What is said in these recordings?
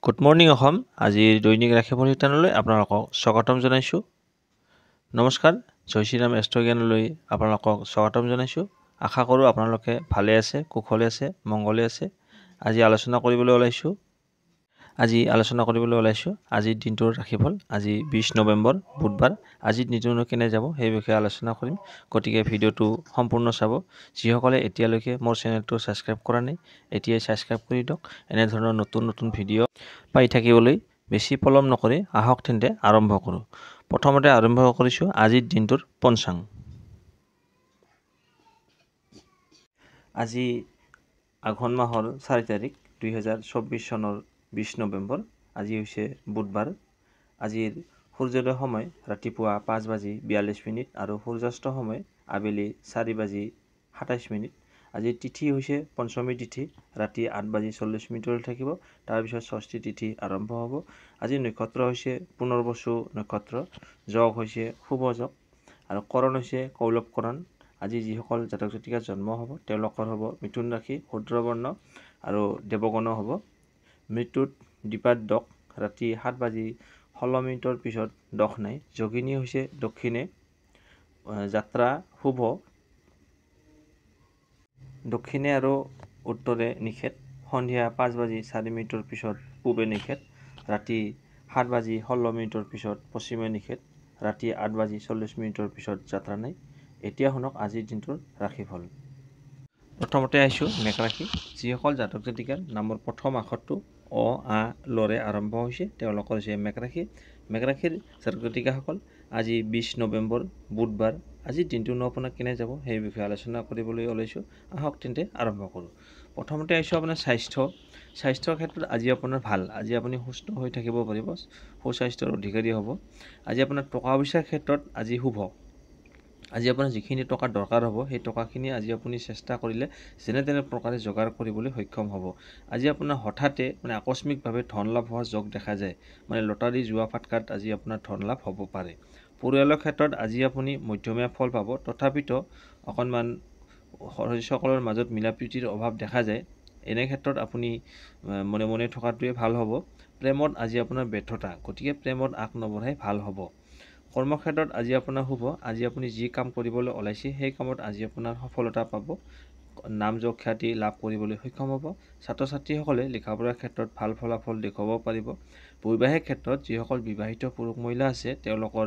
Good morning Assam. আজিৰ দৈনিক ৰাশিফল শিতানলৈ আপোনালোকক স্বাগতম জনাইছোঁ। নমস্কাৰ, জয় শ্ৰীৰাম এষ্ট্ৰজ্ঞানলৈ আপোনালোকক স্বাগতম জনাইছোঁ। আশা কৰোঁ আপোনালোকে ভালে আছে, কুশলে আছে, মংগলে আছে। আজি আলোচনা কৰিবলৈ ওলাইছোঁ আজিৰ দিনটোৰ ৰাশিফল। আজি 20 নৱেম্বৰ বুধবাৰ। আজিৰ দিনটো কেনে যাব সেই বিষয়ে আলোচনা কৰিম। গতিকে ভিডিঅ'টো সম্পূৰ্ণ চাব। যিসকলে এতিয়ালৈকে মোৰ চেনেলটো ছাবস্ক্ৰাইব কৰা নাই, এতিয়াই ছাবস্ক্ৰাইব কৰি দিয়ক। এনেধৰণৰ নতুন ভিডিঅ' পাই থাকিবলৈ বেছি পলম নকৰি আহক তেন্তে আৰম্ভ কৰোঁ। প্ৰথমতে আৰম্ভ কৰিছোঁ আজিৰ দিনটোৰ পঞ্চাং। আজি আঘোণ মাহৰ 4 তাৰিখ 2024 চনৰ 20 নৱেম্বৰ। আজি হৈছে বুধবাৰ। আজিৰ সূৰ্যোদয় সময় ৰাতিপুৱা 5:42 আৰু সূৰ্যাস্ত সময় আবেলি 4:27। আজিৰ তিথি হৈছে পঞ্চমী তিথি, ৰাতি 8:40 থাকিব। তাৰপিছত ষষ্ঠী তিথি আৰম্ভ হ'ব। আজিৰ নক্ষত্ৰ হৈছে পুনৰ্বসু নক্ষত্ৰ, যোগ হৈছে শুভ যোগ আৰু কৰণ হৈছে কৌলৱ কৰণ। আজি যিসকল জাতক জাতিকাৰ জন্ম হ'ব তেওঁলোকৰ হ'ব মিথুন ৰাশি, ক্ষুদ্ৰ বৰ্ণ আৰু দেৱগণ হ'ব। মৃত্যুত দ্বিপাদ দক, ৰাতি 7:16 পিছত দখ নাই। যোগিনী হৈছে দক্ষিণে, যাত্ৰা শুভ। দক্ষিণে আৰু উত্তৰে নিষেধ। সন্ধিয়া 5:04 পিছত পূবে নিষেধ। ৰাতি 7:16 পিছত পশ্চিমে নিষেধ। ৰাতি 8:40 পিছত যাত্ৰা নাই। এতিয়া শুনক আজিৰ দিনটোৰ ৰাশিফল। প্ৰথমতে আহিছোঁ মেঘ ৰাশি। যিসকল জাতক জাতিকাৰ নামৰ প্ৰথম আখৰটো অ, আ, লৰে আৰম্ভ হৈছে তেওঁলোকৰ হৈছে মেঘ ৰাশি। মেঘ ৰাশিৰ জাতক জাতিকাসকল আজি 20 নৱেম্বৰ বুধবাৰ। আজিৰ দিনটোনো আপোনাৰ কেনে যাব সেই বিষয়ে আলোচনা কৰিবলৈ ওলাইছোঁ। আহক তেন্তে আৰম্ভ কৰোঁ। প্ৰথমতে আহিছোঁ আপোনাৰ স্বাস্থ্যৰ ক্ষেত্ৰত আজি আপোনাৰ ভাল। আজি আপুনি সুস্থ হৈ থাকিব পাৰিব, সুস্বাস্থ্যৰ অধিকাৰী হ'ব। আজি আপোনাৰ টকা পইচাৰ ক্ষেত্ৰত আজি শুভ। আজি আপোনাৰ যিখিনি টকা দৰকাৰ হ'ব সেই টকাখিনি আজি আপুনি চেষ্টা কৰিলে যেনে তেনে প্ৰকাৰে যোগাৰ কৰিবলৈ সক্ষম হ'ব। আজি আপোনাৰ হঠাতে আকস্মিকভাৱে ধন লাভ হোৱা যোগ দেখা যায়। লটাৰী জুৱা ফাটকাত আজি আপোনাৰ ধন লাভ হ'ব পাৰে। পৰিয়ালৰ ক্ষেত্ৰত আজি আপুনি মধ্যমীয়া ফল পাব। তথাপিতো অকণমান সদস্যসকলৰ মাজত মিলা প্ৰীতিৰ অভাৱ দেখা যায়। এনে ক্ষেত্ৰত আপুনি মনে মনে থকাটোৱে ভাল হ'ব। প্ৰেমত আজি আপোনাৰ ব্যৰ্থতা, গতিকে প্ৰেমত আগ নবঢ়াই ভাল হ'ব। কৰ্মক্ষেত্ৰত আজি আপোনাৰ শুভ। আজি আপুনি যি কাম কৰিবলৈ ওলাইছে সেই কামত আজি আপোনাৰ সফলতা পাব। নাম যশ খ্যাতি লাভ কৰিবলৈ সক্ষম হ'ব। ছাত্ৰ ছাত্ৰীসকলে লিখা পঢ়াৰ ক্ষেত্ৰত ভাল ফলাফল দেখুৱাব পাৰিব। বৈবাহিক ক্ষেত্ৰত যিসকল বিবাহিত পুৰুষ মহিলা আছে তেওঁলোকৰ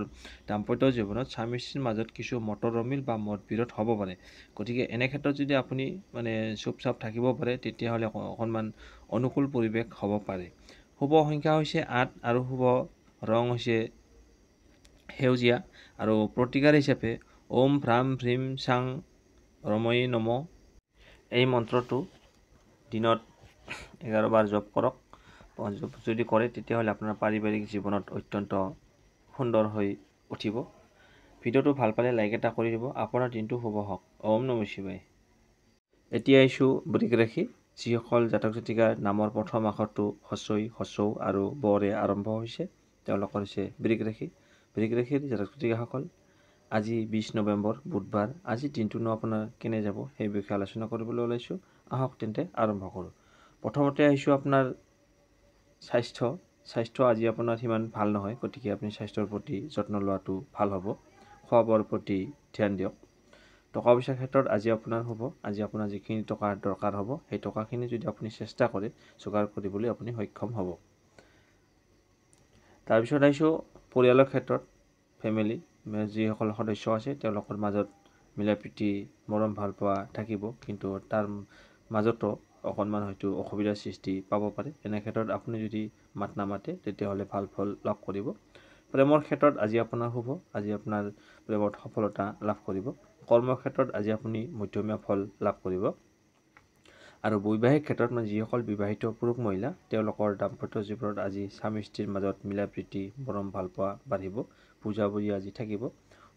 দাম্পত্য জীৱনত স্বামী স্ত্ৰীৰ মাজত কিছু মতৰ অমিল বা মতবিৰোধ হ'ব পাৰে। গতিকে এনে ক্ষেত্ৰত যদি আপুনি চুপচাপ থাকিব পাৰে তেতিয়াহ'লে অকণমান অনুকূল পৰিৱেশ হ'ব পাৰে। শুভ সংখ্যা হৈছে 8 আৰু শুভ ৰং হৈছে সেউজীয়া আৰু প্ৰতিকাৰ হিচাপে ওম ভ্ৰাম ভ্ৰীম চাং ৰময়ে নম এই মন্ত্ৰটো দিনত 11 বাৰ জপ কৰক। যদি কৰে তেতিয়াহ'লে আপোনাৰ পাৰিবাৰিক জীৱনত অত্যন্ত সুন্দৰ হৈ উঠিব। ভিডিঅ'টো ভাল পালে লাইক এটা কৰি দিব। আপোনাৰ দিনটো শুভ হওক। ওম নমঃ শিৱায়। এতিয়া আহিছোঁ বৃষ ৰাশি। যিসকল জাতক জাতিকাৰ নামৰ প্ৰথম আখৰটো হস্ৰই, হস্ৰৌ আৰু বৰে আৰম্ভ হৈছে তেওঁলোকৰ হৈছে বৃষ ৰাশি। বৃষ ৰাশিৰ জাতক জাতিকাসকল আজি 20 নৱেম্বৰ বুধবাৰ। আজিৰ দিনটোনো আপোনাৰ কেনে যাব সেই বিষয়ে আলোচনা কৰিবলৈ ওলাইছোঁ। আহক তেন্তে আৰম্ভ কৰোঁ। প্ৰথমতে আহিছোঁ আপোনাৰ স্বাস্থ্য আজি আপোনাৰ সিমান ভাল নহয়। গতিকে আপুনি স্বাস্থ্যৰ প্ৰতি যত্ন লোৱাটো ভাল হ'ব। খোৱা বোৱাৰ প্ৰতি ধ্যান দিয়ক। টকা পইচাৰ ক্ষেত্ৰত আজি আপোনাৰ হ'ব। আজি আপোনাৰ যিখিনি টকাৰ দৰকাৰ হ'ব সেই টকাখিনি যদি আপুনি চেষ্টা কৰে যোগাৰ কৰিবলৈ আপুনি সক্ষম হ'ব। তাৰপিছত আহিছোঁ পৰিয়ালৰ ক্ষেত্ৰত। ফেমিলি যিসকল সদস্য আছে তেওঁলোকৰ মাজত মিলা প্ৰীতি মৰম ভাল পোৱা থাকিব, কিন্তু তাৰ মাজতো অকণমান হয়তো অসুবিধাৰ সৃষ্টি পাব পাৰে। এনে ক্ষেত্ৰত আপুনি যদি মাত নামাতে তেতিয়াহ'লে ভাল ফল লাভ কৰিব। প্ৰেমৰ ক্ষেত্ৰত আজি আপোনাৰ শুভ। আজি আপোনাৰ প্ৰেমত সফলতা লাভ কৰিব। কৰ্মক্ষেত্ৰত আজি আপুনি মধ্যমীয়া ফল লাভ কৰিব। আৰু বৈবাহিক ক্ষেত্ৰত যিসকল বিবাহিত পুৰুষ মহিলা তেওঁলোকৰ দাম্পত্য জীৱনত আজি স্বামী স্ত্ৰীৰ মাজত মিলা প্ৰীতি মৰম ভাল পোৱা বাঢ়িব। বুজাবুজি আজি থাকিব।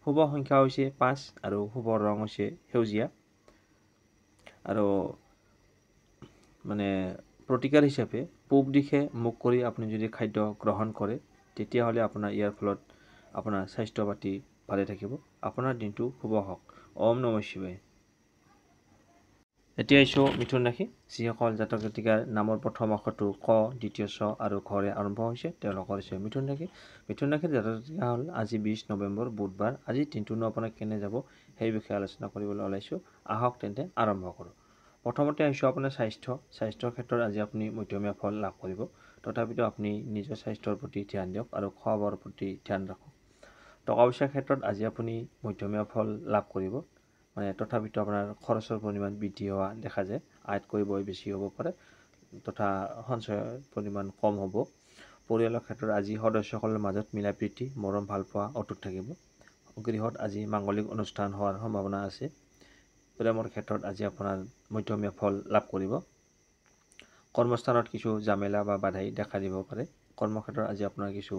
শুভ সংখ্যা হৈছে 5 আৰু শুভ ৰং হৈছে সেউজীয়া। আৰু প্ৰতিকাৰ হিচাপে পূব দিশে মুখ কৰি আপুনি যদি খাদ্য গ্ৰহণ কৰে তেতিয়াহ'লে আপোনাৰ ইয়াৰ ফলত আপোনাৰ স্বাস্থ্য পাতি ভালে থাকিব। আপোনাৰ দিনটো শুভ হওক। ওম নমঃ শিৱায়। এতিয়া আহিছোঁ মিথুন ৰাশি, যিসকল জাতক জাতিকাৰ নামৰ প্ৰথম অক্ষৰটো ক, দ্বিতীয় ছ আৰু ঘৰে আৰম্ভ হৈছে তেওঁলোকৰ হৈছে মিথুন ৰাশি। মিথুন ৰাশিৰ জাতক জাতিকা হ'ল আজি 20 নৱেম্বৰ বুধবাৰ। আজি দিনটোনো আপোনাৰ কেনে যাব সেই বিষয়ে আলোচনা কৰিবলৈ ওলাইছোঁ। আহক তেন্তে আৰম্ভ কৰোঁ। প্ৰথমতে আহিছোঁ আপোনাৰ স্বাস্থ্যৰ ক্ষেত্ৰত আজি আপুনি মধ্যমীয়া ফল লাভ কৰিব। তথাপিতো আপুনি নিজৰ স্বাস্থ্যৰ প্ৰতি ধ্যান দিয়ক আৰু খোৱা বোৱাৰ প্ৰতি ধ্যান ৰাখক। টকা পইচাৰ ক্ষেত্ৰত আজি আপুনি মধ্যমীয়া ফল লাভ কৰিব। তথাপিতো আপোনাৰ খৰচৰ পৰিমাণ বৃদ্ধি হোৱা দেখা যায়। আয়তকৈ বৈ বেছি হ'ব পাৰে তথা সঞ্চয়ৰ পৰিমাণ কম হ'ব। পৰিয়ালৰ ক্ষেত্ৰত আজি সদস্যসকলৰ মাজত মিলা প্ৰীতি মৰম ভালপোৱা অটুট থাকিব। গৃহত আজি মাংগলিক অনুষ্ঠান হোৱাৰ সম্ভাৱনা আছে। প্ৰেমৰ ক্ষেত্ৰত আজি আপোনাৰ মধ্যমীয়া ফল লাভ কৰিব। কৰ্মস্থানত কিছু জামেলা বা বাধাই দেখা দিব পাৰে। কৰ্মক্ষেত্ৰত আজি আপোনাৰ কিছু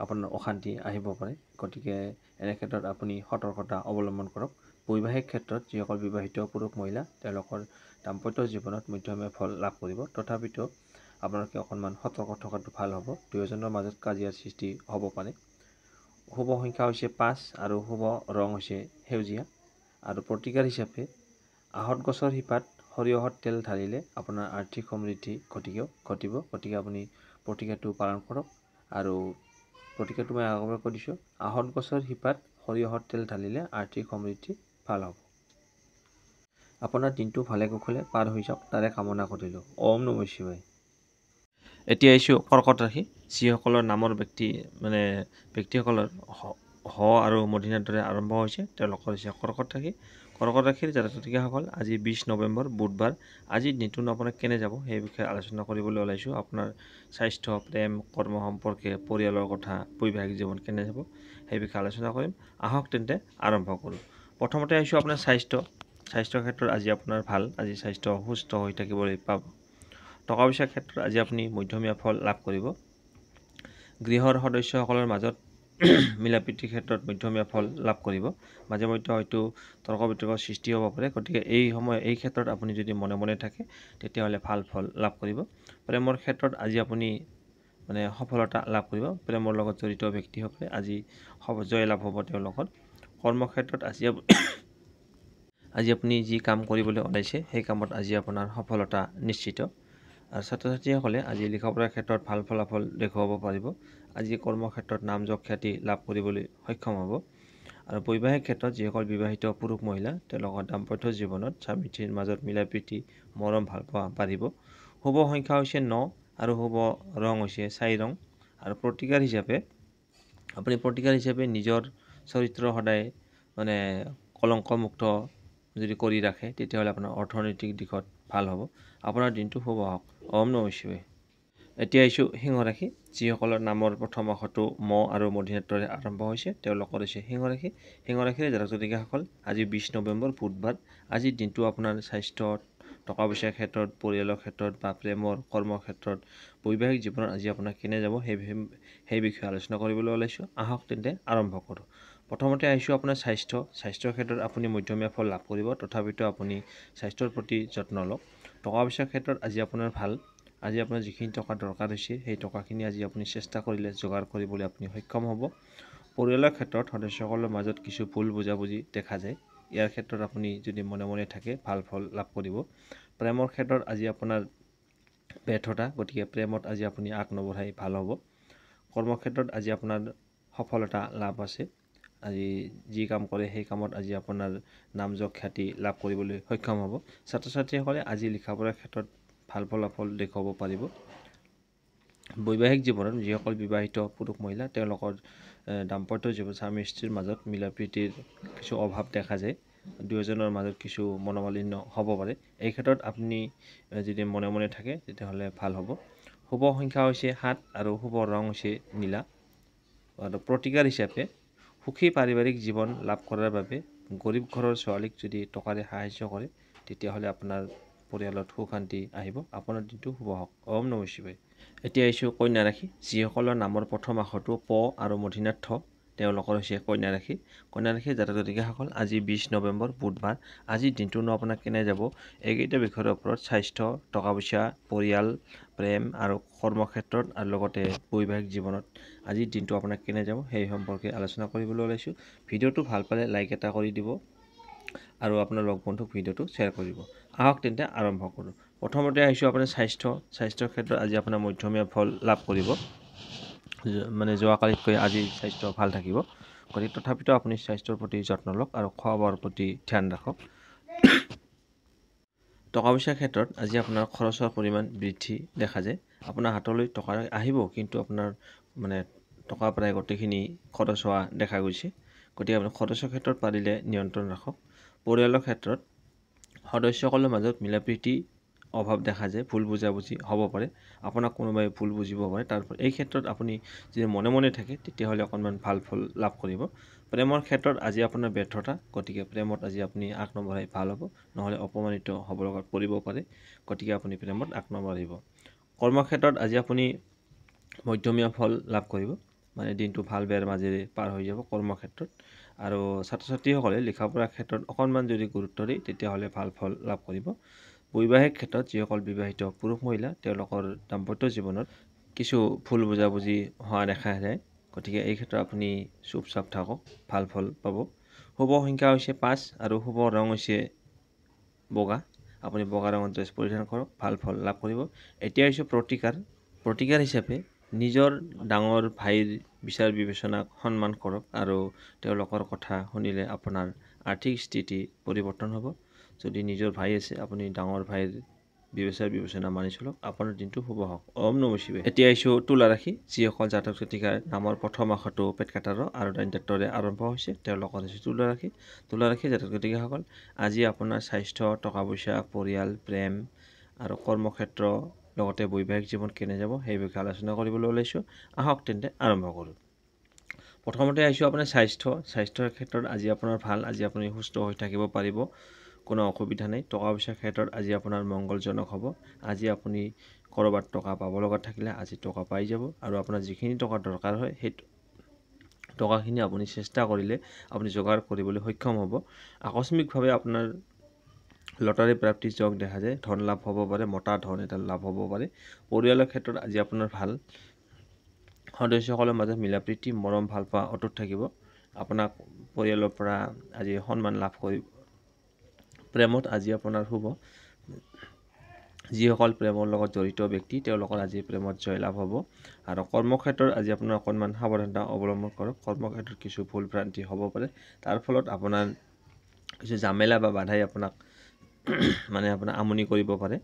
আপোনাৰ অশান্তি আহিব পাৰে। গতিকে এনে ক্ষেত্ৰত আপুনি সতৰ্কতা অৱলম্বন কৰক। বৈবাহিক ক্ষেত্ৰত যিসকল বিবাহিত পুৰুষ মহিলা তেওঁলোকৰ দাম্পত্য জীৱনত মধ্যমীয়া ফল লাভ কৰিব। তথাপিতো আপোনালোকে অকণমান সতৰ্ক থকাটো ভাল হ'ব। দুয়োজনৰ মাজত কাজিয়াৰ সৃষ্টি হ'ব পাৰে। শুভ সংখ্যা হৈছে 5 আৰু শুভ ৰং হৈছে সেউজীয়া। আৰু প্ৰতিকাৰ হিচাপে আহঁত গছৰ শিপাত সৰিয়হৰ তেল ঢালিলে আপোনাৰ আৰ্থিক সমৃদ্ধি ঘটিব। গতিকে আপুনি প্ৰতিকাৰটো পালন কৰক। আৰু প্ৰতিকাৰটো মই আগতে কৈ দিছোঁ, আহঁত গছৰ শিপাত সৰিয়হৰ তেল ঢালিলে আৰ্থিক সমৃদ্ধি ভাল হ'ব। আপোনাৰ দিনটো ভালে কুশলে পাৰ হৈ যাওক তাৰে কামনা কৰিলোঁ। ওম নমঃ শিৱায়। এতিয়া আহিছোঁ কৰ্কট ৰাশি, যিসকলৰ নামৰ ব্যক্তিসকলৰ হ আৰু মূৰ্ধন্যৰ দৰে আৰম্ভ হৈছে তেওঁলোকৰ হৈছে কৰ্কট ৰাশি। কৰ্কট ৰাশিৰ জাতক জাতিকাসকল আজি 20 নৱেম্বৰ বুধবাৰ। আজিৰ দিনটোনো আপোনাৰ কেনে যাব সেই বিষয়ে আলোচনা কৰিবলৈ ওলাইছোঁ। আপোনাৰ স্বাস্থ্য, প্ৰেম, কৰ্ম সম্পৰ্কে, পৰিয়ালৰ কথা, বৈবাহিক জীৱন কেনে যাব সেই বিষয়ে আলোচনা কৰিম। আহক তেন্তে আৰম্ভ কৰোঁ। প্ৰথমতে আহিছোঁ আপোনাৰ স্বাস্থ্যৰ ক্ষেত্ৰত আজি আপোনাৰ ভাল। আজি স্বাস্থ্য সুস্থ হৈ থাকিবলৈ পাব। টকা পইচাৰ ক্ষেত্ৰত আজি আপুনি মধ্যমীয়া ফল লাভ কৰিব। গৃহৰ সদস্যসকলৰ মাজত মিলা প্ৰীতিৰ ক্ষেত্ৰত মধ্যমীয়া ফল লাভ কৰিব। মাজে মধ্যে হয়তো তৰ্ক বিতৰ্কৰ সৃষ্টি হ'ব পাৰে। গতিকে এই ক্ষেত্ৰত আপুনি যদি মনে মনে থাকে তেতিয়াহ'লে ভাল ফল লাভ কৰিব। প্ৰেমৰ ক্ষেত্ৰত আজি আপুনি সফলতা লাভ কৰিব। প্ৰেমৰ লগত জড়িত ব্যক্তিসকলে আজি জয় লাভ হ'ব তেওঁলোকৰ। কৰ্মক্ষেত্ৰত আজি আপুনি যি কাম কৰিবলৈ ওলাইছে সেই কামত আজি আপোনাৰ সফলতা নিশ্চিত। আৰু ছাত্ৰ ছাত্ৰীসকলে আজি লিখা পঢ়াৰ ক্ষেত্ৰত ভাল ফলাফল দেখুৱাব পাৰিব। আজি কৰ্মক্ষেত্ৰত নাম যশ খ্যাতি লাভ কৰিবলৈ সক্ষম হ'ব। আৰু বৈবাহিক ক্ষেত্ৰত যিসকল বিবাহিত পুৰুষ মহিলা তেওঁলোকৰ দাম্পত্য জীৱনত স্বামী স্ত্ৰীৰ মাজত মিলা প্ৰীতি মৰম ভালপোৱা বাঢ়িব। শুভ সংখ্যা হৈছে 9 আৰু শুভ ৰং হৈছে ছাই ৰং। আৰু প্ৰতিকাৰ হিচাপে নিজৰ চৰিত্ৰ সদায় কলংকমুক্ত যদি কৰি ৰাখে তেতিয়াহ'লে আপোনাৰ অৰ্থনৈতিক দিশত ভাল হ'ব। আপোনাৰ দিনটো শুভ হওক। ওম নমঃ শিৱায়। এতিয়া আহিছোঁ সিংহ ৰাশি, যিসকলৰ নামৰ প্ৰথম অক্ষৰটো ম আৰু মূৰ্ধন্যৰ দৰে আৰম্ভ হৈছে তেওঁলোকৰ হৈছে সিংহ ৰাশি। সিংহ ৰাশিৰ জাতক জাতিকাসকল আজি 20 নৱেম্বৰ বুধবাৰ। আজিৰ দিনটো আপোনাৰ স্বাস্থ্যত, টকা পইচাৰ ক্ষেত্ৰত, পৰিয়ালৰ ক্ষেত্ৰত বা প্ৰেমৰ কৰ্মক্ষেত্ৰত, বৈবাহিক জীৱনত আজি আপোনাৰ কেনে যাব সেই বিষয়ে আলোচনা কৰিবলৈ ওলাইছোঁ। আহক তেন্তে আৰম্ভ কৰোঁ। প্ৰথমতে আহিছোঁ আপোনাৰ স্বাস্থ্যৰ ক্ষেত্ৰত আপুনি মধ্যমীয়া ফল লাভ কৰিব। তথাপিতো আপুনি স্বাস্থ্যৰ প্ৰতি যত্ন লওক। টকা পইচাৰ ক্ষেত্ৰত আজি আপোনাৰ ভাল। আজি আপোনাৰ যিখিনি টকা দৰকাৰ হৈছে সেই টকাখিনি আজি আপুনি চেষ্টা কৰিলে যোগাৰ কৰিবলৈ আপুনি সক্ষম হ'ব। পৰিয়ালৰ ক্ষেত্ৰত সদস্যসকলৰ মাজত কিছু ভুল বুজাবুজি দেখা যায়। ইয়াৰ ক্ষেত্ৰত আপুনি যদি মনে মনে থাকে ভাল ফল লাভ কৰিব। প্ৰেমৰ ক্ষেত্ৰত আজি আপোনাৰ ব্যৰ্থতা, গতিকে প্ৰেমত আজি আপুনি আগ নবঢ়াই ভাল হ'ব। কৰ্মক্ষেত্ৰত আজি আপোনাৰ সফলতা লাভ আছে। আজি যি কাম কৰে সেই কামত আজি আপোনাৰ নাম যশ খ্যাতি লাভ কৰিবলৈ সক্ষম হ'ব। ছাত্ৰ ছাত্ৰীসকলে আজি লিখা পঢ়াৰ ক্ষেত্ৰত ভাল ফলাফল দেখুৱাব পাৰিব। বৈবাহিক জীৱনত যিসকল বিবাহিত পুৰুষ মহিলা তেওঁলোকৰ দাম্পত্য জীৱন স্বামী স্ত্ৰীৰ মাজত মিলা প্ৰীতিৰ কিছু অভাৱ দেখা যায়। দুয়োজনৰ মাজত কিছু মনোমালিন্য হ'ব পাৰে। এই ক্ষেত্ৰত আপুনি যদি মনে মনে থাকে তেতিয়াহ'লে ভাল হ'ব। শুভ সংখ্যা হৈছে 7 আৰু শুভ ৰং হৈছে নীলা। আৰু প্ৰতিকাৰ হিচাপে সুখী পাৰিবাৰিক জীৱন লাভ কৰাৰ বাবে গৰীব ঘৰৰ ছোৱালীক যদি টকাৰে সাহায্য কৰে তেতিয়াহ'লে আপোনাৰ পৰিয়ালত সুখ শান্তি আহিব। আপোনাৰ দিনটো শুভ হওক। ওম নমঃ শিৱায়। এতিয়া আহিছোঁ কন্যা ৰাশি, যিসকলৰ নামৰ প্ৰথম আখৰটো প আৰু মূৰ্ধন্যৰ ঠ তেওঁলোকৰ হৈছে কন্যা ৰাশি। কন্যা ৰাশিৰ জাতক জাতিকাসকল আজি 20 নৱেম্বৰ বুধবাৰ। আজিৰ দিনটোনো আপোনাৰ কেনে যাব এইকেইটা বিষয়ৰ ওপৰত স্বাস্থ্য, টকা পইচা, পৰিয়াল, প্ৰেম আৰু কৰ্মক্ষেত্ৰত আৰু লগতে বৈবাহিক জীৱনত আজিৰ দিনটো আপোনাৰ কেনে যাব সেই সম্পৰ্কে আলোচনা কৰিবলৈ ওলাইছোঁ। ভিডিঅ'টো ভাল পালে লাইক এটা কৰি দিব আৰু আপোনাৰ লগ বন্ধুক ভিডিঅ'টো শ্বেয়াৰ কৰিব। আহক তেন্তে আৰম্ভ কৰোঁ। প্ৰথমতে আহিছোঁ আপোনাৰ স্বাস্থ্যৰ ক্ষেত্ৰত আজি আপোনাৰ মধ্যমীয়া ফল লাভ কৰিব। মানে যোৱাকালিতকৈ আজি স্বাস্থ্য ভাল থাকিব। গতিকে তথাপিতো আপুনি স্বাস্থ্যৰ প্ৰতি যত্ন লওক আৰু খোৱা বোৱাৰ প্ৰতি ধ্যান ৰাখক। টকা পইচাৰ ক্ষেত্ৰত আজি আপোনাৰ খৰচৰ পৰিমাণ বৃদ্ধি দেখা যায়। আপোনাৰ হাতলৈ টকা আহিব, কিন্তু আপোনাৰ মানে টকা প্ৰায় গোটেইখিনি খৰচ হোৱা দেখা গৈছে। গতিকে আপুনি খৰচৰ ক্ষেত্ৰত পাৰিলে নিয়ন্ত্ৰণ ৰাখক। পৰিয়ালৰ ক্ষেত্ৰত সদস্যসকলৰ মাজত মিলা প্ৰীতি অভাৱ দেখা যায়, ভুল বুজাবুজি হ'ব পাৰে, আপোনাক কোনোবাই ভুল বুজিব পাৰে। এই ক্ষেত্ৰত আপুনি যদি মনে মনে থাকে তেতিয়াহ'লে অকণমান ভাল ফল লাভ কৰিব। প্ৰেমৰ ক্ষেত্ৰত আজি আপোনাৰ ব্যৰ্থতা, গতিকে প্ৰেমত আজি আপুনি আগ নবঢ়াই ভাল হ'ব, নহ'লে অপমানিত হ'ব লগাত পৰিব পাৰে। গতিকে আপুনি প্ৰেমত আগ নবঢ়াব। কৰ্মক্ষেত্ৰত আজি আপুনি মধ্যমীয়া ফল লাভ কৰিব, মানে দিনটো ভাল বেয়াৰ মাজেৰে পাৰ হৈ যাব কৰ্মক্ষেত্ৰত। আৰু ছাত্ৰ ছাত্ৰীসকলে লিখা পঢ়াৰ ক্ষেত্ৰত অকণমান যদি গুৰুত্ব দিয়ে তেতিয়াহ'লে ভাল ফল লাভ কৰিব। বৈবাহিক ক্ষেত্ৰত যিসকল বিবাহিত পুৰুষ মহিলা তেওঁলোকৰ দাম্পত্য জীৱনত কিছু ভুল বুজাবুজি হোৱা দেখা যায়। গতিকে এই ক্ষেত্ৰত আপুনি চুপচাপ থাকক, ভাল ফল পাব। শুভ সংখ্যা হৈছে 5 আৰু শুভ ৰং হৈছে বগা। আপুনি বগা ৰঙৰ ড্ৰেছ পৰিধান কৰক, ভাল ফল লাভ কৰিব। এতিয়া হৈছে প্ৰতিকাৰ হিচাপে নিজৰ ডাঙৰ ভাইৰ বিচাৰ বিবেচনাক সন্মান কৰক আৰু তেওঁলোকৰ কথা শুনিলে আপোনাৰ আৰ্থিক স্থিতি পৰিৱৰ্তন হ'ব। যদি নিজৰ ভাই আছে আপুনি ডাঙৰ ভাইৰ বিচাৰ বিবেচনা মানি চলক, আপোনাৰ দিনটো শুভ হওক। ওম নমঃ শিৱায়। এতিয়া আহিছোঁ তুলা ৰাশি। যিসকল জাতক জাতিকাৰ নামৰ প্ৰথম আখৰটো পেট কাটাৰ আৰু দান্ত্যৰে আৰম্ভ হৈছে তেওঁলোকৰ হৈছে তুলা ৰাশি। তুলা ৰাশি জাতক জাতিকাসকল, আজি আপোনাৰ স্বাস্থ্য, টকা পইচা, পৰিয়াল, প্ৰেম আৰু কৰ্মক্ষেত্ৰ লগতে বৈবাহিক জীৱন কেনে যাব সেই বিষয়ে আলোচনা কৰিবলৈ ওলাইছোঁ। আহক তেন্তে আৰম্ভ কৰোঁ। প্ৰথমতে আহিছোঁ আপোনাৰ স্বাস্থ্যৰ ক্ষেত্ৰত আজি আপোনাৰ ভাল। আজি আপুনি সুস্থ হৈ থাকিব পাৰিব, কোনো অসুবিধা নাই। টকা পইচাৰ ক্ষেত্ৰত আজি আপোনাৰ মংগলজনক হ'ব। আজি আপুনি ক'ৰবাত টকা পাব লগা থাকিলে আজি টকা পাই যাব, আৰু আপোনাৰ যিখিনি টকা দৰকাৰ হয় সেই টকাখিনি আপুনি চেষ্টা কৰিলে আপুনি যোগাৰ কৰিবলৈ সক্ষম হ'ব। আকস্মিকভাৱে আপোনাৰ লটাৰী প্ৰাপ্তি যোগ দেখা যায়, ধন লাভ হ'ব পাৰে, মতা ধন এটা লাভ হ'ব পাৰে। পৰিয়ালৰ ক্ষেত্ৰত আজি আপোনাৰ ভাল। সদস্যসকলৰ মাজত মিলা প্ৰীতি, মৰম, ভাল পোৱা অটুট থাকিব। আপোনাক পৰিয়ালৰ পৰা আজি সন্মান লাভ কৰিব। প্ৰেমত আজি আপোনাৰ শুভ। যিসকল প্ৰেমৰ লগত জড়িত ব্যক্তি তেওঁলোকৰ আজি প্ৰেমত জয়লাভ হ'ব। আৰু কৰ্মক্ষেত্ৰত আজি আপোনাৰ অকণমান সাৱধানতা অৱলম্বন কৰক। কৰ্মক্ষেত্ৰত কিছু ভুল ভ্ৰান্তি হ'ব পাৰে, তাৰ ফলত আপোনাৰ কিছু জামেলা বা বাধাই আপোনাক আপোনাৰ আমনি কৰিব পাৰে।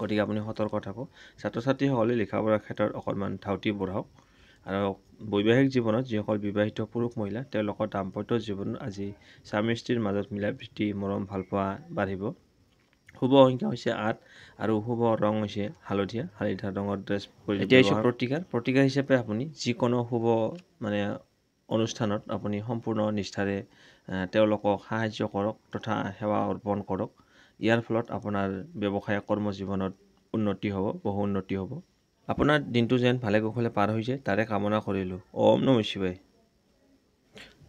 গতিকে আপুনি সতৰ্ক থাকক। ছাত্ৰ ছাত্ৰীসকলে লিখা পঢ়াৰ ক্ষেত্ৰত অকণমান ধাউতি বঢ়াওক। আৰু বৈবাহিক জীৱনত যিসকল বিবাহিত পুৰুষ মহিলা তেওঁলোকৰ দাম্পত্য জীৱনত আজি স্বামী স্ত্ৰীৰ মাজত মিলা প্ৰীতি, মৰম, ভাল পোৱা বাঢ়িব। শুভ সংখ্যা হৈছে 8 আৰু শুভ ৰং হৈছে হালধীয়া ৰঙৰ ড্ৰেছ পৰিধান। এতিয়া হৈছে প্ৰতিকাৰ হিচাপে আপুনি যিকোনো শুভ অনুষ্ঠানত আপুনি সম্পূৰ্ণ নিষ্ঠাৰে তেওঁলোকক সাহায্য কৰক তথা সেৱা অৰ্পণ কৰক। ইয়াৰ ফলত আপোনাৰ ব্যৱসায় কৰ্মজীৱনত উন্নতি হ'ব, বহু উন্নতি হ'ব। আপোনাৰ দিনটো যেন ভালে কুশলে পাৰ হৈ যায় তাৰে কামনা কৰিলোঁ। ওম নমঃ শিৱায়।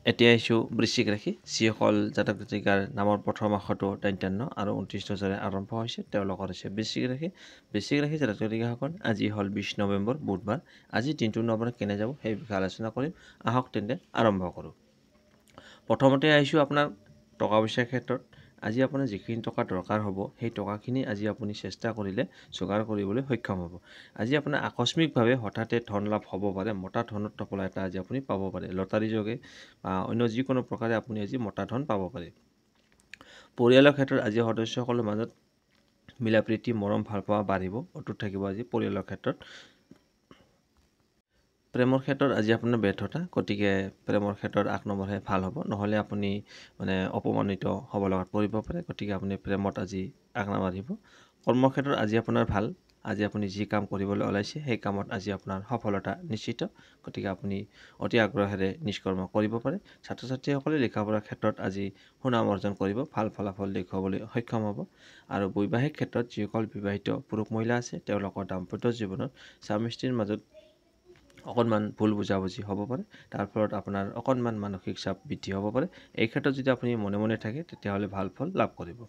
এতিয়া আহিছোঁ বৃশ্চিক ৰাশি। যিসকল জাতক জাতিকাৰ নামৰ প্ৰথম আখৰটো দন্ত্য আৰু 29 আৰম্ভ হৈছে তেওঁলোকৰ হৈছে বৃশ্চিক ৰাশি। বৃশ্চিক ৰাশি জাতক জাতিকাসকল, আজি হ'ল 20 নৱেম্বৰ বুধবাৰ। আজি দিনটোৰ নৱৰে কেনে যাব সেই বিষয়ে আলোচনা কৰিম। আহক তেন্তে আৰম্ভ কৰোঁ। প্ৰথমতে আহিছোঁ আপোনাৰ টকা পইচাৰ ক্ষেত্ৰত। আজি আপোনাৰ যিখিনি টকা দৰকাৰ হ'ব সেই টকাখিনি আজি আপুনি চেষ্টা কৰিলে যোগাৰ কৰিবলৈ সক্ষম হ'ব। আজি আপোনাৰ আকস্মিকভাৱে হঠাতে ধন লাভ হ'ব পাৰে, মতা ধনৰ টোপোলা এটা আজি আপুনি পাব পাৰে। লটাৰী যোগে বা অন্য যিকোনো প্ৰকাৰে আপুনি আজি মতা ধন পাব পাৰে। পৰিয়ালৰ ক্ষেত্ৰত আজি সদস্যসকলৰ মাজত মিলা প্ৰীতি, মৰম, ভাল পোৱা বাঢ়িব, অটুট থাকিব আজি পৰিয়ালৰ ক্ষেত্ৰত। প্ৰেমৰ ক্ষেত্ৰত আজি আপোনাৰ ব্যৰ্থতা, গতিকে প্ৰেমৰ ক্ষেত্ৰত আগ নবঢ়াই ভাল হ'ব, নহ'লে আপুনি অপমানিত হ'ব লগাত পৰিব পাৰে। গতিকে আপুনি প্ৰেমত আজি আগ নাবাঢ়িব। কৰ্মক্ষেত্ৰত আজি আপোনাৰ ভাল। আজি আপুনি যি কাম কৰিবলৈ ওলাইছে সেই কামত আজি আপোনাৰ সফলতা নিশ্চিত। গতিকে আপুনি অতি আগ্ৰহেৰে নিষ্কৰ্ম কৰিব পাৰে। ছাত্ৰ ছাত্ৰীসকলে লিখা পঢ়াৰ ক্ষেত্ৰত আজি সুনাম অৰ্জন কৰিব, ভাল ফলাফল দেখুৱাবলৈ সক্ষম হ'ব। আৰু বৈবাহিক ক্ষেত্ৰত যিসকল বিবাহিত পুৰুষ মহিলা আছে তেওঁলোকৰ দাম্পত্য জীৱনত স্বামী স্ত্ৰীৰ মাজত অকণমান ভুল বুজাবুজি হ'ব পাৰে, তাৰ ফলত আপোনাৰ অকণমান মানসিক চাপ বৃদ্ধি হ'ব পাৰে। এই ক্ষেত্ৰত যদি আপুনি মনে মনে থাকে তেতিয়াহ'লে ভাল ফল লাভ কৰিব।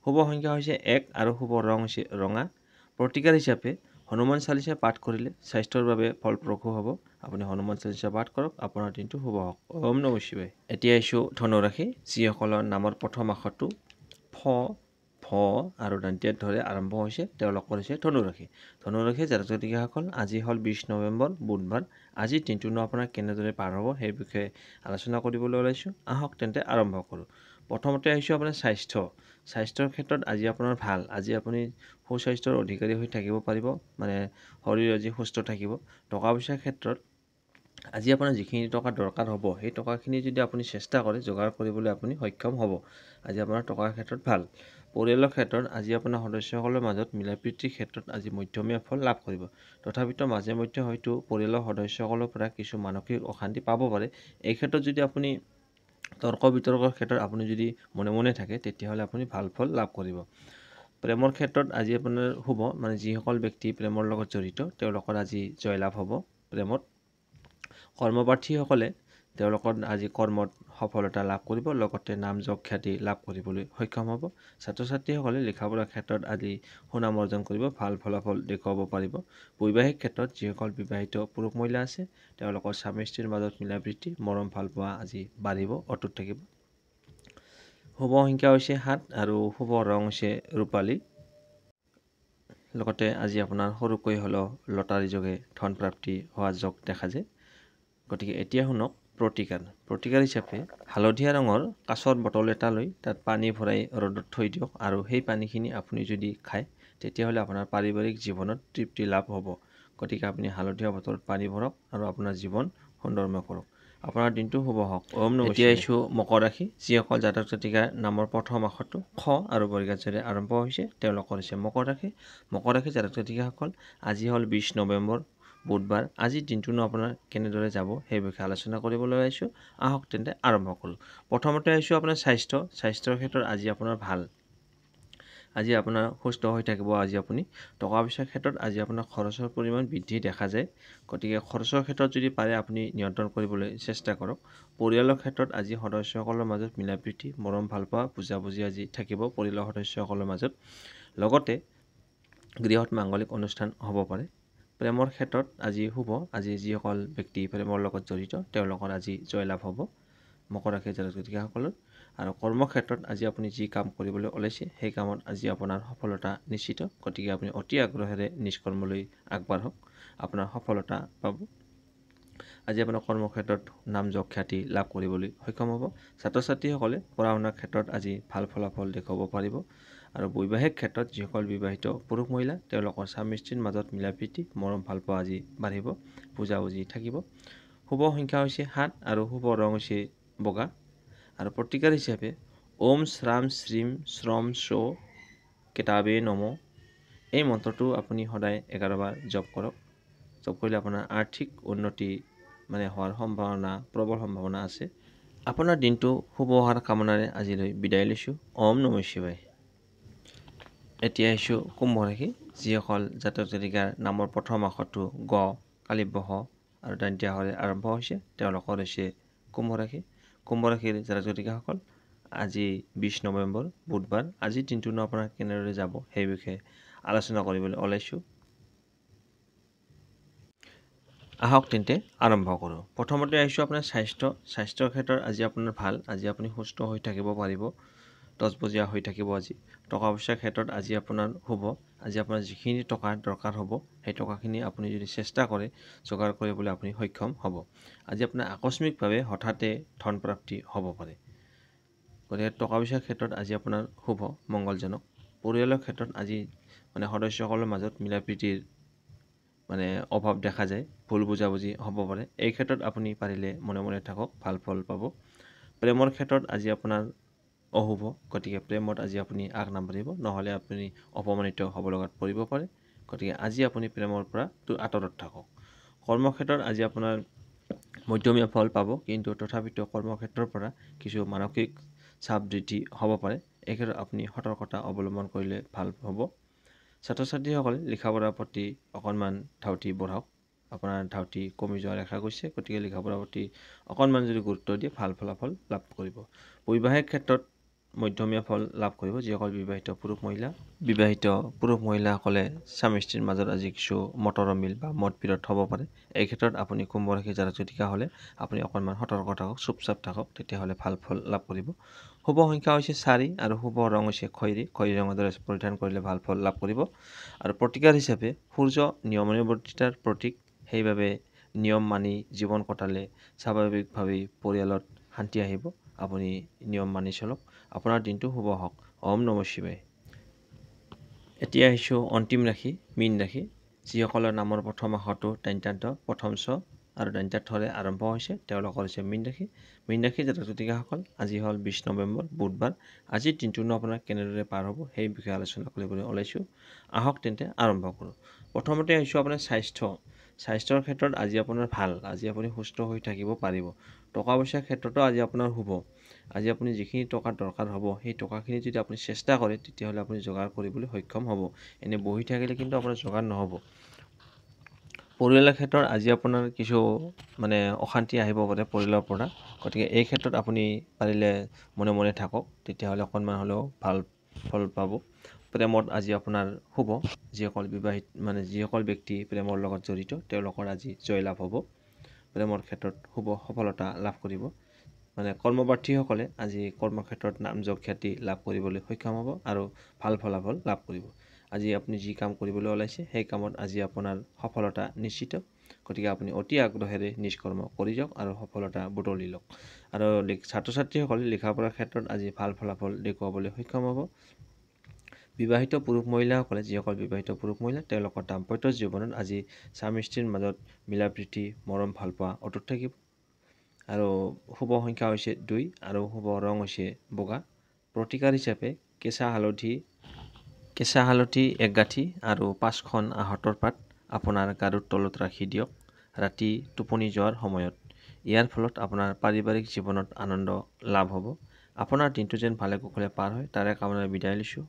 শুভ সংখ্যা হৈছে 1 আৰু শুভ ৰং হৈছে ৰঙা। প্ৰতিকাৰ হিচাপে হনুমান চালিচা পাঠ কৰিলে স্বাস্থ্যৰ বাবে ফলপ্ৰসূ হ'ব। আপুনি হনুমান চালিচা পাঠ কৰক, আপোনাৰ দিনটো শুভ হওক। ওম নমঃ শিৱায়। এতিয়া আহিছোঁ ধনুৰাশি, যিসকলৰ নামৰ প্ৰথম আখৰটো ফ, ভ আৰু দন্ত্যাত ধৰে আৰম্ভ হৈছে, তেওঁলোকৰ হৈছে ধনুৰাশি। ধনুৰাশি জাতক জাতিকাসকল, আজি হ'ল 20 নৱেম্বৰ বুধবাৰ। আজিৰ দিনটোনো আপোনাৰ কেনেদৰে পাৰ হ'ব সেই বিষয়ে আলোচনা কৰিবলৈ ওলাইছোঁ। আহক তেন্তে আৰম্ভ কৰোঁ। প্ৰথমতে আহিছোঁ আপোনাৰ স্বাস্থ্যৰ ক্ষেত্ৰত আজি আপোনাৰ ভাল। আজি আপুনি সুস্বাস্থ্যৰ অধিকাৰী হৈ থাকিব পাৰিব, মানে শৰীৰ আজি সুস্থ থাকিব। টকা পইচাৰ ক্ষেত্ৰত আজি আপোনাৰ যিখিনি টকা দৰকাৰ হ'ব, সেই টকাখিনি যদি আপুনি চেষ্টা কৰে যোগাৰ কৰিবলৈ আপুনি সক্ষম হ'ব। আজি আপোনাৰ টকাৰ ক্ষেত্ৰত ভাল। পৰিয়ালৰ ক্ষেত্ৰত আজি আপোনাৰ সদস্যসকলৰ মাজত মিলা প্ৰীতিৰ ক্ষেত্ৰত আজি মধ্যমীয়া ফল লাভ কৰিব। তথাপিতো মাজে মধ্যে হয়তো পৰিয়ালৰ সদস্যসকলৰ পৰা কিছু মানসিক অশান্তি পাব পাৰে। এই ক্ষেত্ৰত যদি আপুনি তৰ্ক বিতৰ্কৰ ক্ষেত্ৰত আপুনি যদি মনে মনে থাকে, তেতিয়াহ'লে আপুনি ভাল ফল লাভ কৰিব। প্ৰেমৰ ক্ষেত্ৰত আজি আপোনাৰ শুভ, মানে যিসকল ব্যক্তি প্ৰেমৰ লগত জড়িত তেওঁলোকৰ আজি জয়লাভ হ'ব প্ৰেমত। কৰ্মপ্ৰাৰ্থীসকলে তেওঁলোকৰ আজি কৰ্মত সফলতা লাভ কৰিব, লগতে নাম যশ খ্যাতি লাভ কৰিবলৈ সক্ষম হ'ব। ছাত্ৰ ছাত্ৰীসকলে লিখা পঢ়াৰ ক্ষেত্ৰত আজি সুনাম অৰ্জন কৰিব, ভাল ফলাফল দেখুৱাব পাৰিব। বৈবাহিক ক্ষেত্ৰত যিসকল বিবাহিত পুৰুষ মহিলা আছে তেওঁলোকৰ স্বামী স্ত্ৰীৰ মাজত মিলা প্ৰীতি মৰম ভাল পোৱা আজি বাঢ়িব, অটুট থাকিব। শুভ সংখ্যা হৈছে 7 আৰু শুভ ৰং হৈছে ৰূপালী। লগতে আজি আপোনাৰ সৰুকৈ হ'লেও লটাৰী যোগে ধন প্ৰাপ্তি হোৱা যোগ দেখা যায়। গতিকে এতিয়া শুনক প্ৰতিকাৰ হিচাপে হালধীয়া ৰঙৰ কাঁচৰ বটল এটা লৈ তাত পানী ভৰাই ৰ'দত থৈ দিয়ক, আৰু সেই পানীখিনি আপুনি যদি খায় তেতিয়াহ'লে আপোনাৰ পাৰিবাৰিক জীৱনত তৃপ্তি লাভ হ'ব। গতিকে আপুনি হালধীয়া বটলত পানী ভৰক আৰু আপোনাৰ জীৱন সুন্দৰময় কৰক। আপোনাৰ দিনটো শুভ হওক। ওম নমঃ শিৱায়। এতিয়া আহিছোঁ মকৰ ৰাশি, যিসকল জাতক জাতিকাৰ নামৰ প্ৰথম আখৰটো খ আৰু বৰ্গাক্ষৰেৰে আৰম্ভ হৈছে, তেওঁলোকৰ হৈছে মকৰ ৰাশি। মকৰ ৰাশি জাতক জাতিকাসকল, আজি হ'ল 20 নৱেম্বৰ বুধবাৰ। আজিৰ দিনটোনো আপোনাৰ কেনেদৰে যাব সেই বিষয়ে আলোচনা কৰিবলৈ আহিছোঁ। আহক তেন্তে আৰম্ভ কৰোঁ। প্ৰথমতে আহিছোঁ আপোনাৰ স্বাস্থ্যৰ ক্ষেত্ৰত আজি আপোনাৰ ভাল। আজি আপোনাৰ সুস্থ হৈ থাকিব। আজি আপুনি টকা পইচাৰ ক্ষেত্ৰত আজি আপোনাৰ খৰচৰ পৰিমাণ বৃদ্ধি দেখা যায়। গতিকে খৰচৰ ক্ষেত্ৰত যদি পাৰে আপুনি নিয়ন্ত্ৰণ কৰিবলৈ চেষ্টা কৰক। পৰিয়ালৰ ক্ষেত্ৰত আজি সদস্যসকলৰ মাজত মিলা প্ৰীতি মৰম ভাল পোৱা বুজাবুজি আজি থাকিব পৰিয়ালৰ সদস্যসকলৰ মাজত। লগতে গৃহত মাংগলিক অনুষ্ঠান হ'ব পাৰে। প্ৰেমৰ ক্ষেত্ৰত আজি শুভ, আজি যিসকল ব্যক্তি প্ৰেমৰ লগত জড়িত তেওঁলোকৰ আজি জয়লাভ হ'ব মকৰ ৰাশি জাতক জাতিকাসকলৰ। আৰু কৰ্মক্ষেত্ৰত আজি আপুনি যি কাম কৰিবলৈ ওলাইছে সেই কামত আজি আপোনাৰ সফলতা নিশ্চিত। গতিকে আপুনি অতি আগ্ৰহেৰে নিজ কৰ্মলৈ আগবাঢ়ক, আপোনাৰ সফলতা পাব। আজি আপোনাৰ কৰ্মক্ষেত্ৰত নাম যশ খ্যাতি লাভ কৰিবলৈ সক্ষম হ'ব। ছাত্ৰ ছাত্ৰীসকলে পঢ়া শুনাৰ ক্ষেত্ৰত আজি ভাল ফলাফল দেখুৱাব পাৰিব। আৰু বৈবাহিক ক্ষেত্ৰত যিসকল বিবাহিত পুৰুষ মহিলা তেওঁলোকৰ স্বামী স্ত্ৰীৰ মাজত মিলা প্ৰীতি মৰম ভাল পোৱা আজি বাঢ়িব, বুজাবুজি থাকিব। শুভ সংখ্যা হৈছে 7 আৰু শুভ ৰং হৈছে বগা। আৰু প্ৰতিকাৰ হিচাপে ওম শ্ৰাম শ্ৰীম শ্ৰম শ কিতাবে নম, এই মন্ত্ৰটো আপুনি সদায় 11 বাৰ জপ কৰক। জপ কৰিলে আপোনাৰ আৰ্থিক উন্নতি হোৱাৰ প্ৰবল সম্ভাৱনা আছে। আপোনাৰ দিনটো শুভ হোৱাৰ কামনাৰে আজিলৈ বিদায় লৈছোঁ। ওম নমঃ শিৱায়। এতিয়া আহিছোঁ কুম্ভ ৰাশি, যিসকল জাতক জাতিকাৰ নামৰ প্ৰথম আখৰটো গ, কালিব্বহ আৰু দন্ত্যাহৰে আৰম্ভ হৈছে, তেওঁলোকৰ হৈছে কুম্ভ ৰাশি। কুম্ভ ৰাশিৰ জাতক জাতিকাসকল, আজি 20 নৱেম্বৰ বুধবাৰ। আজিৰ দিনটোনো আপোনাৰ কেনেদৰে যাব সেই বিষয়ে আলোচনা কৰিবলৈ ওলাইছোঁ। আহক তেন্তে আৰম্ভ কৰোঁ। প্ৰথমতে আহিছোঁ আপোনাৰ স্বাস্থ্যৰ ক্ষেত্ৰত আজি আপোনাৰ ভাল। আজি আপুনি সুস্থ হৈ থাকিব পাৰিব, তজবজীয়া হৈ থাকিব। আজি টকা পইচাৰ ক্ষেত্ৰত আজি আপোনাৰ শুভ। আজি আপোনাৰ যিখিনি টকা দৰকাৰ হ'ব সেই টকাখিনি আপুনি যদি চেষ্টা কৰে যোগাৰ কৰিবলৈ আপুনি সক্ষম হ'ব। আজি আপোনাৰ আকস্মিকভাৱে হঠাতে ধন প্ৰাপ্তি হ'ব পাৰে। গতিকে টকা পইচাৰ ক্ষেত্ৰত আজি আপোনাৰ শুভ, মংগলজনক। পৰিয়ালৰ ক্ষেত্ৰত আজি সদস্যসকলৰ মাজত মিলা প্ৰীতিৰ অভাৱ দেখা যায়, ভুল বুজাবুজি হ'ব পাৰে। এই ক্ষেত্ৰত আপুনি পাৰিলে মনে মনে থাকক, ভাল ফল পাব। প্ৰেমৰ ক্ষেত্ৰত আজি আপোনাৰ অশুভ, গতিকে প্ৰেমত আজি আপুনি আগ নাবাঢ়িব, নহ'লে আপুনি অপমানিত হ'ব লগাত পৰিব পাৰে। গতিকে আজি আপুনি প্ৰেমৰ পৰা আঁতৰত থাকক। কৰ্মক্ষেত্ৰত আজি আপোনাৰ মধ্যমীয়া ফল পাব, কিন্তু তথাপিতো কৰ্মক্ষেত্ৰৰ পৰা কিছু মানসিক চাপ বৃদ্ধি হ'ব পাৰে। এই ক্ষেত্ৰত আপুনি সতৰ্কতা অৱলম্বন কৰিলে ভাল হ'ব। ছাত্ৰ ছাত্ৰীসকলে লিখা পঢ়াৰ প্ৰতি অকণমান ধাউতি বঢ়াওক। আপোনাৰ ধাউতি কমি যোৱা দেখা গৈছে, গতিকে লিখা পঢ়াৰ প্ৰতি অকণমান যদি গুৰুত্ব দিয়ে ভাল ফলাফল লাভ কৰিব। বৈবাহিক ক্ষেত্ৰত মধ্যমীয়া ফল লাভ কৰিব যিসকল বিবাহিত পুৰুষ মহিলা। বিবাহিত পুৰুষ মহিলাসকলে স্বামী স্ত্ৰীৰ মাজত আজি কিছু মতৰ মিল বা মতবিৰোধ হ'ব পাৰে। এই ক্ষেত্ৰত আপুনি কুম্ভ ৰাশি জাতক জাতিকা হ'লে আপুনি অকণমান সতৰ্ক থাকক, চুপচাপ থাকক, তেতিয়াহ'লে ভাল ফল লাভ কৰিব। শুভ সংখ্যা হৈছে 4 আৰু শুভ ৰং হৈছে খয়েৰী। খয়েৰী ৰঙৰ ড্ৰেছ পৰিধান কৰিলে ভাল ফল লাভ কৰিব। আৰু প্ৰতিকাৰ হিচাপে সূৰ্য নিয়মানুৱৰ্তিতাৰ প্ৰতীক, সেইবাবে নিয়ম মানি জীৱন কটালে স্বাভাৱিকভাৱেই পৰিয়ালত শান্তি আহিব। আপুনি নিয়ম মানি চলক। আপোনাৰ দিনটো শুভ হওক। ওম নমঃ শিৱায়। এতিয়া আহিছোঁ অন্তিম ৰাশি মীন ৰাশি, যিসকলৰ নামৰ প্ৰথম আখৰটো দন্ত্যান্ত প্ৰথম ছ আৰু দন্ত্যাৰ্থৰে আৰম্ভ হৈছে তেওঁলোকৰ হৈছে মীন ৰাশি। মীন ৰাশি জাতক জাতিকাসকল, আজি হ'ল 20 নৱেম্বৰ বুধবাৰ। আজিৰ দিনটোনো আপোনাৰ কেনেদৰে পাৰ হ'ব সেই বিষয়ে আলোচনা কৰিবলৈ ওলাইছোঁ। আহক তেন্তে আৰম্ভ কৰোঁ। প্ৰথমতে আহিছোঁ আপোনাৰ স্বাস্থ্যৰ ক্ষেত্ৰত আজি আপোনাৰ ভাল। আজি আপুনি সুস্থ হৈ থাকিব পাৰিব। টকা পইচাৰ ক্ষেত্ৰতো আজি আপোনাৰ শুভ। আজি আপুনি যিখিনি টকা দৰকাৰ হ'ব সেই টকাখিনি যদি আপুনি চেষ্টা কৰে তেতিয়াহ'লে আপুনি যোগাৰ কৰিবলৈ সক্ষম হ'ব। এনে বহি থাকিলে কিন্তু আপোনাৰ যোগাৰ নহ'ব। পৰিয়ালৰ ক্ষেত্ৰত আজি আপোনাৰ কিছু অশান্তি আহিব পাৰে পৰিয়ালৰ পৰা, গতিকে এই ক্ষেত্ৰত আপুনি পাৰিলে মনে মনে থাকক, তেতিয়াহ'লে অকণমান হ'লেও ভাল ফল পাব। প্ৰেমত আজি আপোনাৰ শুভ। যিসকল বিবাহিত যিসকল ব্যক্তি প্ৰেমৰ লগত জড়িত তেওঁলোকৰ আজি জয়লাভ হ'ব। প্ৰেমৰ ক্ষেত্ৰত শুভ সফলতা লাভ কৰিব। কৰ্মপ্ৰাৰ্থীসকলে আজি কৰ্মক্ষেত্ৰত নাম যশ খ্যাতি লাভ কৰিবলৈ সক্ষম হ'ব আৰু ভাল ফলাফল লাভ কৰিব। আজি আপুনি যি কাম কৰিবলৈ ওলাইছে সেই কামত আজি আপোনাৰ সফলতা নিশ্চিত। গতিকে আপুনি অতি আগ্ৰহেৰে নিজ কৰ্ম কৰি যাওক আৰু সফলতা বুটলি লওক। আৰু ছাত্ৰ ছাত্ৰীসকলে লিখা পঢ়াৰ ক্ষেত্ৰত আজি ভাল ফলাফল দেখুৱাবলৈ সক্ষম হ'ব। বিবাহিত পুৰুষ মহিলাসকলে, যিসকল বিবাহিত পুৰুষ মহিলা তেওঁলোকৰ দাম্পত্য জীৱনত আজি স্বামী স্ত্ৰীৰ মাজত মিলা প্ৰীতি মৰম ভালপোৱা অটুট থাকিব। আৰু শুভ সংখ্যা হৈছে 2 আৰু শুভ ৰং হৈছে বগা। প্ৰতিকাৰ হিচাপে কেঁচা হালধি 1 গাঁঠি আৰু 5খন আহঁতৰ পাত আপোনাৰ গাৰুৰ তলত ৰাখি দিয়ক ৰাতি টোপনি যোৱাৰ সময়ত। ইয়াৰ ফলত আপোনাৰ পাৰিবাৰিক জীৱনত আনন্দ লাভ হ'ব। আপোনাৰ দিনটো যেন ভালে কুশলে পাৰ হয় তাৰে কামনাৰে বিদায় লৈছোঁ।